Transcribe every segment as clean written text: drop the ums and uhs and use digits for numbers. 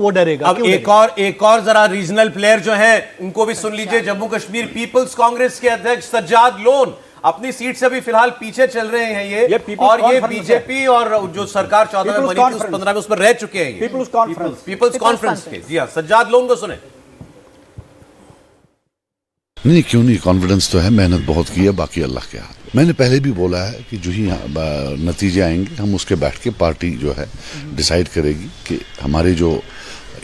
वो डरेगा। अब एक और जरा रीजनल प्लेयर जो है उनको भी सुन लीजिए। जम्मू कश्मीर पीपल्स कांग्रेस के अध्यक्ष सज्जाद लोन अपनी सीट से भी फिलहाल पीछे चल रहे हैं ये और ये बीजेपी और जो सरकार 14 में बनी थी उस 15 में उस पर रह चुके हैं। पीपल्स कॉन्फ्रेंस के जी हाँ, सज्जाद लोन को सुने। नहीं, क्यों नहीं, कॉन्फिडेंस तो है, मेहनत बहुत की है, बाकी अल्लाह के हाथ। मैंने पहले भी बोला है कि जो ही नतीजे आएंगे हम उसके बैठ के पार्टी जो है डिसाइड करेगी कि हमारे जो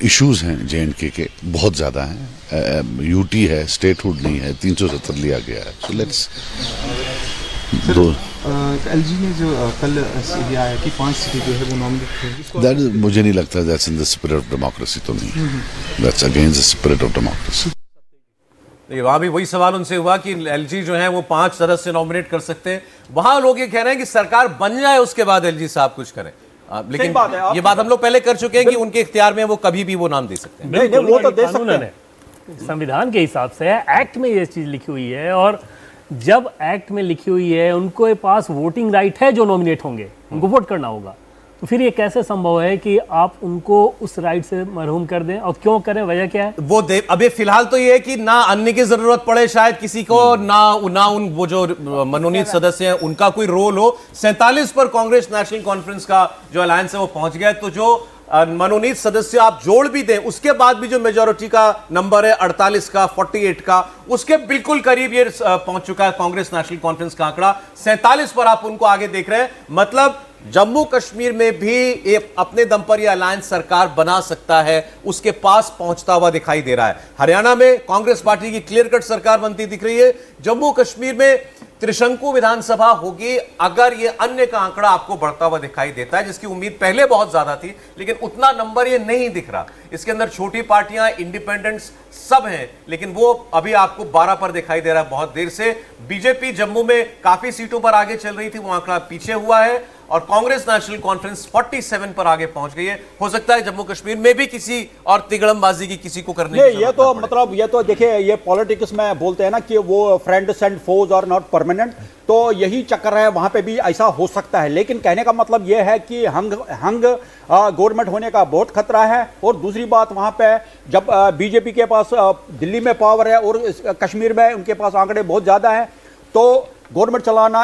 इश्यूज हैं JNK के बहुत ज़्यादा हैं। यूटी है, स्टेटहुड नहीं है, 370 लिया गया है। सो लेट्स एलजी ने जो कल ये आया कि 5 सीटें जो है वो नॉमिनेट दैट मुझे नहीं लगता that's in the spirit of democracy, तो नहीं, that's against the spirit of democracy. वहां भी वही सवाल उनसे हुआ कि एलजी जो है वो 5 सदस्य नॉमिनेट कर सकते हैं। वहां लोग ये कह रहे हैं कि सरकार बन जाए उसके बाद एलजी साहब कुछ करें। लेकिन ये बात हम लोग पहले कर चुके हैं कि उनके इख्तियार में वो कभी भी वो नाम दे सकते हैं। नहीं, वो तो दे सकते हैं। संविधान के हिसाब से एक्ट में ये चीज लिखी हुई है और जब एक्ट में लिखी हुई है उनको पास वोटिंग राइट है, जो नॉमिनेट होंगे उनको वोट करना होगा। तो फिर ये कैसे संभव है कि आप उनको उस राइट से मरहूम कर दें, और क्यों करें, वजह क्या है? वो अभी फिलहाल तो ये है कि ना अन्य की जरूरत पड़े शायद किसी को, ना उन वो जो मनोनीत सदस्य हैं उनका कोई रोल हो। 47 पर कांग्रेस नेशनल कॉन्फ्रेंस का जो अलायंस है वो पहुंच गया। तो जो मनोनीत सदस्य आप जोड़ भी दें उसके बाद भी जो मेजोरिटी का नंबर है 48 का, 48 का, उसके बिल्कुल करीब ये पहुंच चुका है कांग्रेस नेशनल कॉन्फ्रेंस का आंकड़ा। 47 पर आप उनको आगे देख रहे हैं। मतलब जम्मू कश्मीर में भी एक अपने दम पर यह अलायंस सरकार बना सकता है, उसके पास पहुंचता हुआ दिखाई दे रहा है। हरियाणा में कांग्रेस पार्टी की क्लियर कट सरकार बनती दिख रही है। जम्मू कश्मीर में त्रिशंकु विधानसभा होगी अगर ये अन्य का आंकड़ा आपको बढ़ता हुआ दिखाई देता है, जिसकी उम्मीद पहले बहुत ज्यादा थी, लेकिन उतना नंबर ये नहीं दिख रहा। इसके अंदर छोटी पार्टियां, इंडिपेंडेंट्स सब हैं, लेकिन वो अभी आपको 12 पर दिखाई दे रहा है बहुत देर से। बीजेपी जम्मू में काफी सीटों पर आगे चल रही थी, वो आंकड़ा पीछे हुआ है और कांग्रेस नेशनल कॉन्फ्रेंस 47 पर आगे पहुंच गई है। हो सकता है जम्मू कश्मीर में भी किसी और तिगड़मबाजी की किसी को करने की ये तो मतलब ये तो देखिए, ये पॉलिटिक्स में बोलते हैं ना कि वो friends and foes are not permanent, तो यही चक्कर है, वहां पे भी ऐसा हो सकता है। लेकिन कहने का मतलब ये है कि हंग गवर्नमेंट होने का बहुत खतरा है। और दूसरी बात, वहां पे जब बीजेपी के पास दिल्ली में पावर है और कश्मीर में उनके पास आंकड़े बहुत ज्यादा है, तो गवर्नमेंट चलाना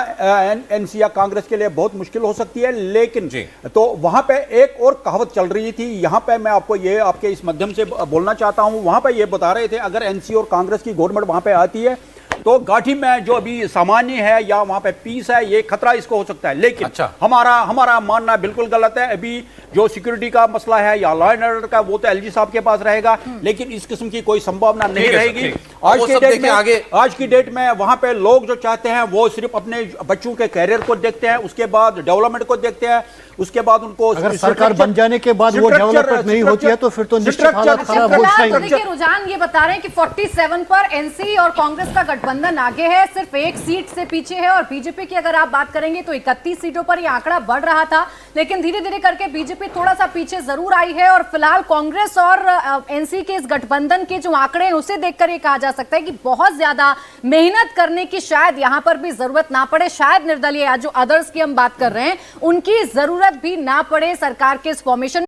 एनसी या कांग्रेस के लिए बहुत मुश्किल हो सकती है। लेकिन तो वहां पे एक और कहावत चल रही थी, यहां पे मैं आपको ये आपके इस माध्यम से बोलना चाहता हूं। वहां पे ये बता रहे थे अगर एनसी और कांग्रेस की गवर्नमेंट वहां पे आती है तो घाटी में जो अभी सामान्य है या वहां पे पीस है, ये खतरा इसको हो सकता है। लेकिन हमारा मानना बिल्कुल गलत है। अभी जो सिक्योरिटी का मसला है या लॉ एंड ऑर्डर का, वो तो एलजी साहब के पास रहेगा, लेकिन इस किस्म की कोई संभावना नहीं रहेगी आज की डेट में। वहां पे लोग जो चाहते हैं वो सिर्फ अपने बच्चों के कैरियर को देखते हैं, उसके बाद डेवलपमेंट को देखते हैं, उसके बाद उनको अगर सरकार बन जाने के बाद वो डेवलपमेंट नहीं होती है तो फिर तो निश्चित हालत खराब हो जाएगी। रुझान ये बता रहे हैं कि 47 पर एनसी और कांग्रेस का गठबंधन आगे है, सिर्फ एक सीट से पीछे है। और बीजेपी की अगर आप बात करेंगे तो 31 सीटों पर यह आंकड़ा बढ़ रहा था, लेकिन धीरे धीरे करके बीजेपी थोड़ा सा पीछे जरूर आई है। और फिलहाल कांग्रेस और एनसी के इस गठबंधन के जो आंकड़े हैं उसे देखकर यह कहा जा सकता है कि बहुत ज्यादा मेहनत करने की शायद यहां पर भी जरूरत ना पड़े। शायद निर्दलीय या जो अदर्स की हम बात कर रहे हैं उनकी जरूरत भी ना पड़े सरकार के इस फॉर्मेशन